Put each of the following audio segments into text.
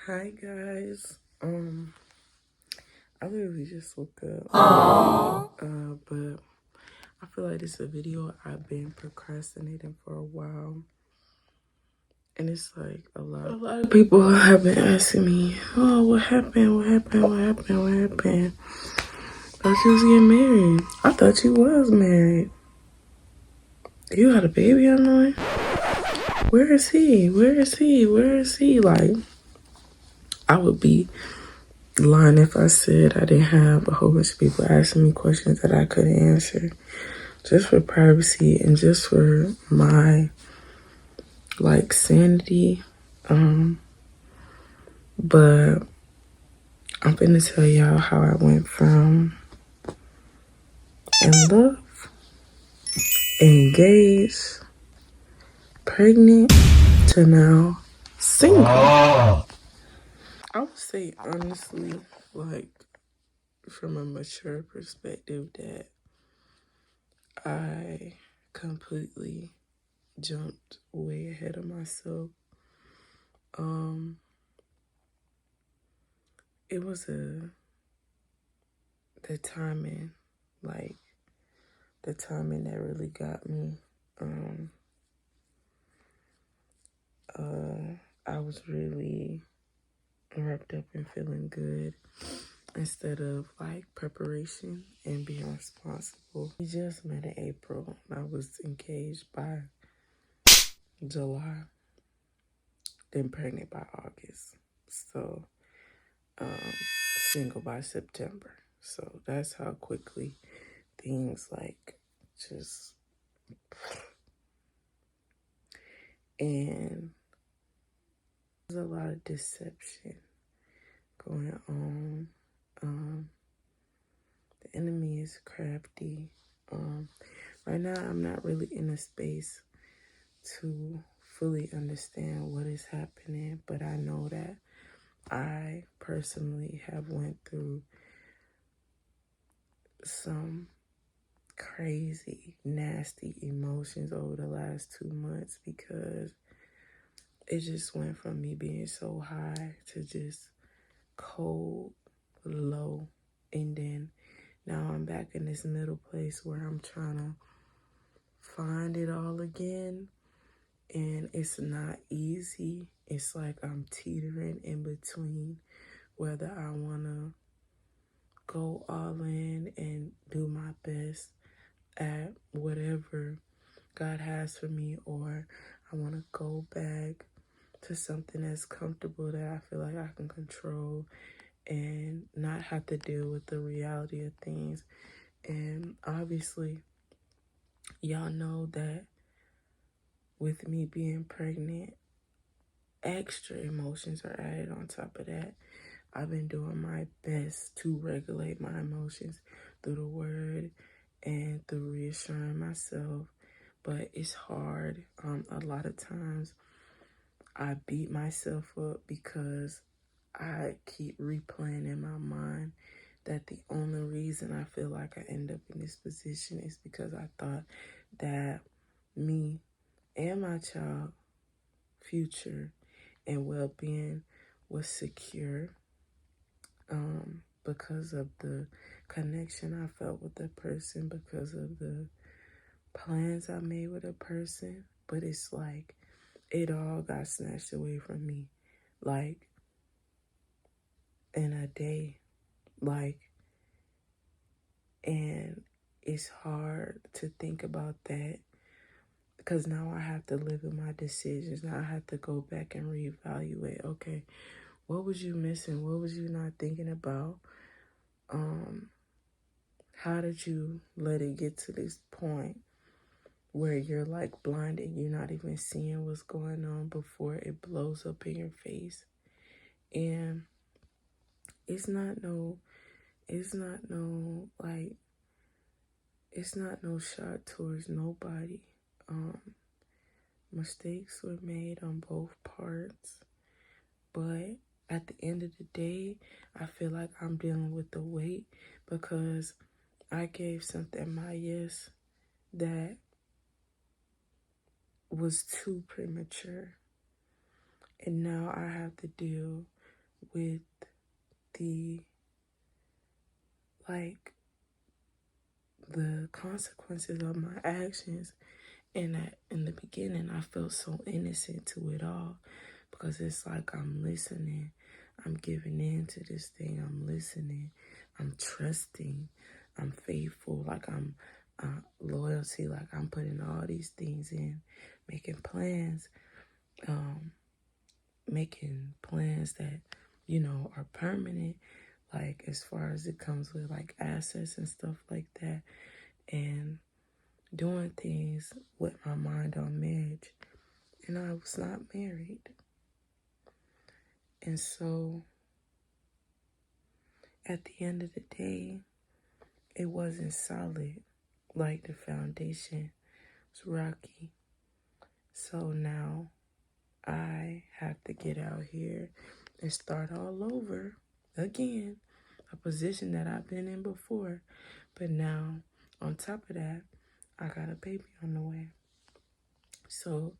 Hi guys. I literally just woke up. But I feel like this is a video I've been procrastinating for a while. And it's like a lot of people have been asking me, oh, what happened? What happened? What happened? What happened? I thought you was getting married. I thought you was married. You had a baby on the way? Where is he? Where is he? Where is he? Like, I would be lying if I said I didn't have a whole bunch of people asking me questions that I couldn't answer, just for privacy and just for my sanity. But I'm gonna tell y'all how I went from in love, engaged, pregnant, to now single. I would say honestly, like, from a mature perspective, that I completely jumped way ahead of myself. It was the timing, like the timing that really got me. I was really wrapped up in feeling good instead of like preparation and being responsible. We just met in April. I was engaged by July, then pregnant by August. So single by September. So that's how quickly things just, and there's a lot of deception going on. The enemy is crafty. Right now, I'm not really in a space to fully understand what is happening, but I know that I personally have went through some crazy, nasty emotions over the last 2 months, because it just went from me being so high to just cold, low, and then now I'm back in this middle place where I'm trying to find it all again, and it's not easy. It's like I'm teetering in between whether I want to go all in and do my best at whatever God has for me, or I want to go back to something that's comfortable that I feel like I can control and not have to deal with the reality of things. And obviously, y'all know that with me being pregnant, extra emotions are added on top of that. I've been doing my best to regulate my emotions through the word and through reassuring myself, but it's hard. A lot of times I beat myself up because I keep replaying in my mind that the only reason I feel like I end up in this position is because I thought that me and my child future and well-being was secure, because of the connection I felt with the person, because of the plans I made with a person. But it's like it all got snatched away from me, like in a day, and it's hard to think about that, because now I have to live in my decisions. Now I have to go back and reevaluate. Okay, what was you missing? What was you not thinking about? How did you let it get to this point where you're like blinded? You're not even seeing what's going on before it blows up in your face. And it's not no shot towards nobody. Mistakes were made on both parts, but at the end of the day, I feel like I'm dealing with the weight because I gave something my yes that was too premature, and now I have to deal with the, like, the consequences of my actions. And that in the beginning, I felt so innocent to it all because it's like I'm listening. I'm giving in to this thing. I'm listening. I'm trusting. I'm faithful. Like I'm loyalty. Like I'm putting all these things in, making plans, making plans that, are permanent. Like as far as it comes with like assets and stuff like that. And doing things with my mind on marriage. And I was not married. And so at the end of the day, it wasn't solid. Like the foundation was rocky. So now I have to get out here and start all over again. A position that I've been in before. But now, on top of that, I got a baby on the way. So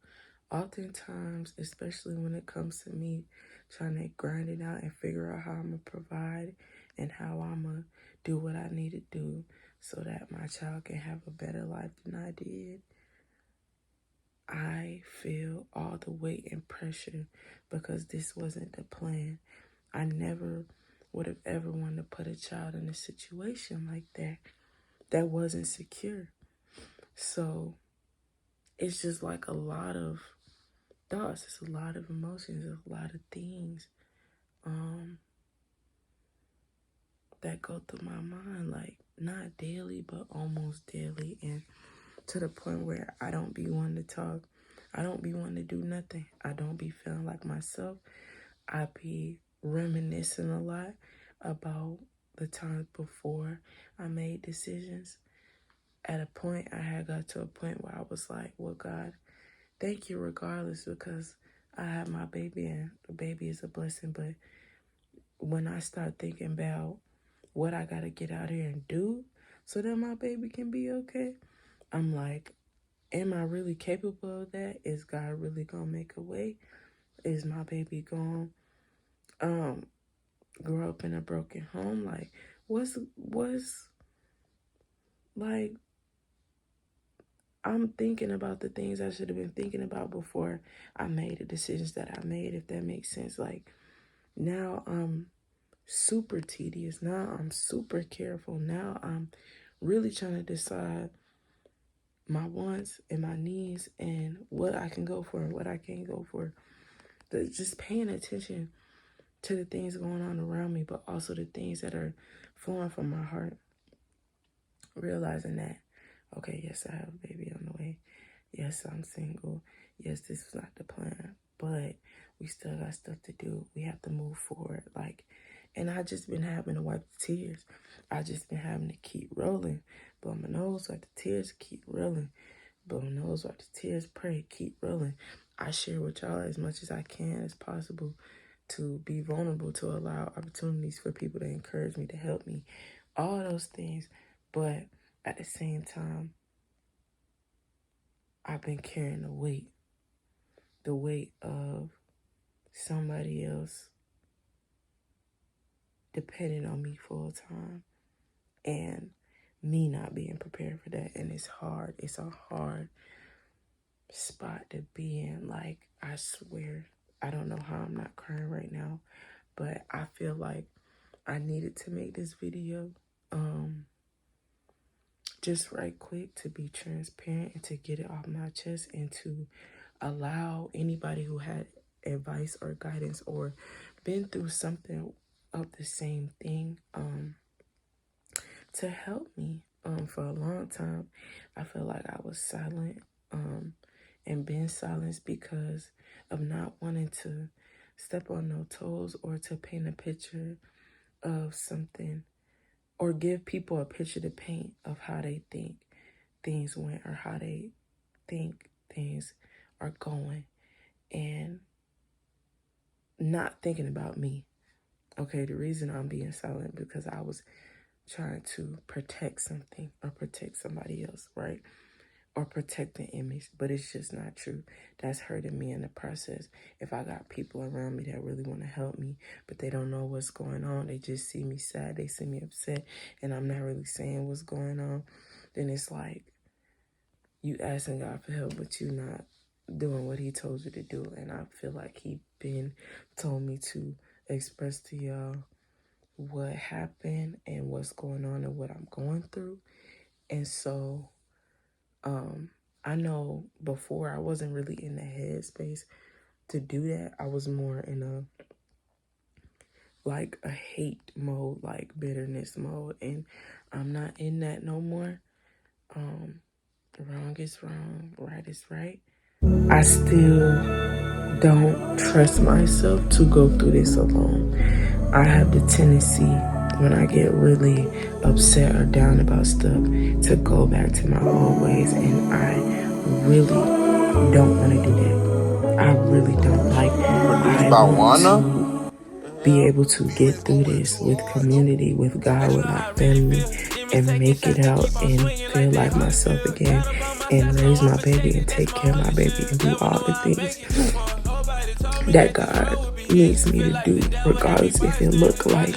oftentimes, especially when it comes to me trying to grind it out and figure out how I'm going to provide and how I'm going to do what I need to do so that my child can have a better life than I did, I feel all the weight and pressure because this wasn't the plan. I never would have ever wanted to put a child in a situation like that wasn't secure. So it's just like a lot of thoughts, it's a lot of emotions, a lot of things that go through my mind, like not daily, but almost daily, and to the point where I don't be wanting to talk. I don't be wanting to do nothing. I don't be feeling like myself. I be reminiscing a lot about the times before I made decisions. At a point, I had got to a point where I was like, well, God, thank you regardless because I have my baby and the baby is a blessing. But when I start thinking about what I got to get out here and do so that my baby can be okay, I'm like, am I really capable of that? Is God really going to make a way? Is my baby going to grow up in a broken home? Like, what's like, I'm thinking about the things I should have been thinking about before I made the decisions that I made, if that makes sense. Like, now I'm super tedious. Now I'm super careful. Now I'm really trying to decide my wants and my needs and what I can go for and what I can't go for. Just paying attention to the things going on around me, but also the things that are flowing from my heart. Realizing that, okay, yes, I have a baby on the way. Yes, I'm single. Yes, this was not the plan, but we still got stuff to do. We have to move forward. And I just been having to wipe the tears. I just been having to keep rolling. Blow my nose, wipe the tears, keep rolling. Blow my nose, wipe the tears, pray, keep rolling. I share with y'all as much as I can as possible to be vulnerable, to allow opportunities for people to encourage me, to help me, all those things. But at the same time, I've been carrying the weight of somebody else depending on me full time and me not being prepared for that. And it's hard. It's a hard spot to be in. Like, I swear, I don't know how I'm not crying right now, but I feel like I needed to make this video just right quick to be transparent and to get it off my chest and to allow anybody who had advice or guidance or been through something of the same thing to help me. For a long time, I feel like I was silent and been silenced because of not wanting to step on no toes or to paint a picture of something or give people a picture to paint of how they think things went or how they think things are going, and not thinking about me. Okay, the reason I'm being silent because I was trying to protect something or protect somebody else, right? or protect the image, but it's just not true. That's hurting me in the process. If I got people around me that really want to help me, but they don't know what's going on, they just see me sad, they see me upset, and I'm not really saying what's going on, then it's like you asking God for help, but you not doing what he told you to do. And I feel like he been told me to express to y'all what happened and what's going on and what I'm going through. And so I know before I wasn't really in the headspace to do that. I was more in a hate mode, like bitterness mode, and I'm not in that no more. Wrong is wrong, right is right. I still don't trust myself to go through this alone. I have the tendency when I get really upset or down about stuff to go back to my old ways, and I really don't want to do that. I really don't. Like, I want to be able to get through this with community, with God, with my family, and make it out and feel like myself again, and raise my baby and take care of my baby and do all the things that God needs me to do, regardless if it look like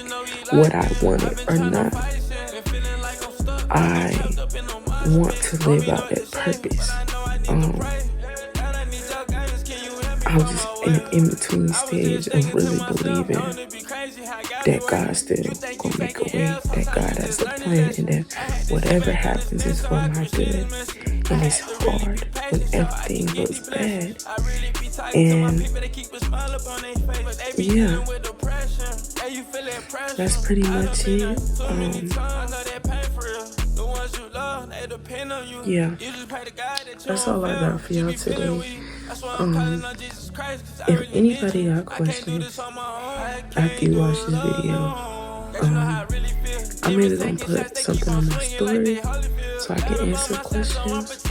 what I wanted or not. I want to live out that purpose. I'm just in an in-between stage of really believing that God's still gonna make a way, that God has a plan, and that whatever happens is for my good. And it's hard when everything looks bad. And yeah, that's pretty much it. Yeah, that's all I got for y'all today. If anybody got questions after you watch this video, I'm either gonna put something on my story so I can answer questions,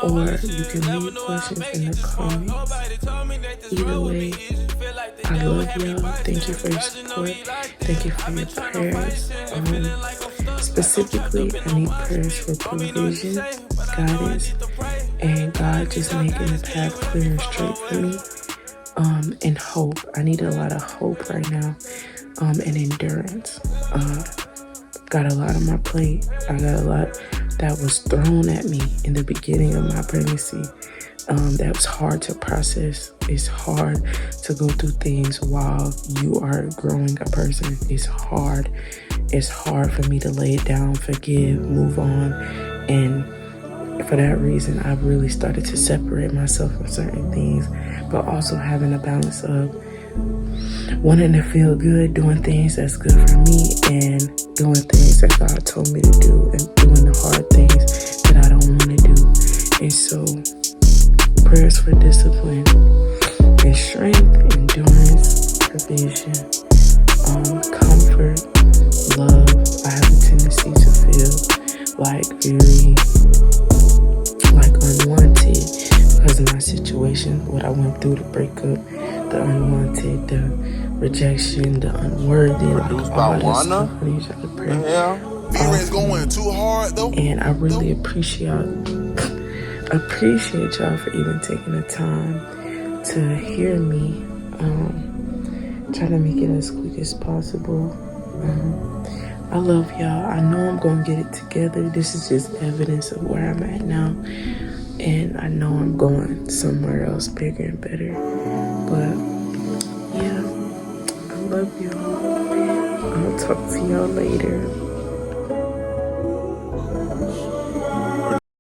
or you can leave questions in the comments. Either way, I love y'all. Thank you for your support. Thank you for your prayers. Specifically, I need prayers for provision, guidance, and God just making the path clear and straight for me. And hope. I need a lot of hope right now. And endurance. Got a lot on my plate. I got a lot that was thrown at me in the beginning of my pregnancy. That was hard to process. It's hard to go through things while you are growing a person. It's hard. It's hard for me to lay it down, forgive, move on. And for that reason, I've really started to separate myself from certain things, but also having a balance of wanting to feel good, doing things that's good for me, and doing things that God told me to do, and doing the hard things that I don't want to do. And so, prayers for discipline and strength, endurance, provision, comfort, love. I have a tendency to feel very unwanted because of my situation, what I went through, the breakup, the unwanted, the rejection, the unworthy, like all this stuff. I need y'all to pray. B-Ray's going too hard though. And I really appreciate y'all for even taking the time to hear me. Try to make it as quick as possible. I love y'all. I know I'm gonna get it together. This is just evidence of where I'm at now, and I know I'm going somewhere else bigger and better. But yeah, I love y'all. I'll talk to y'all later.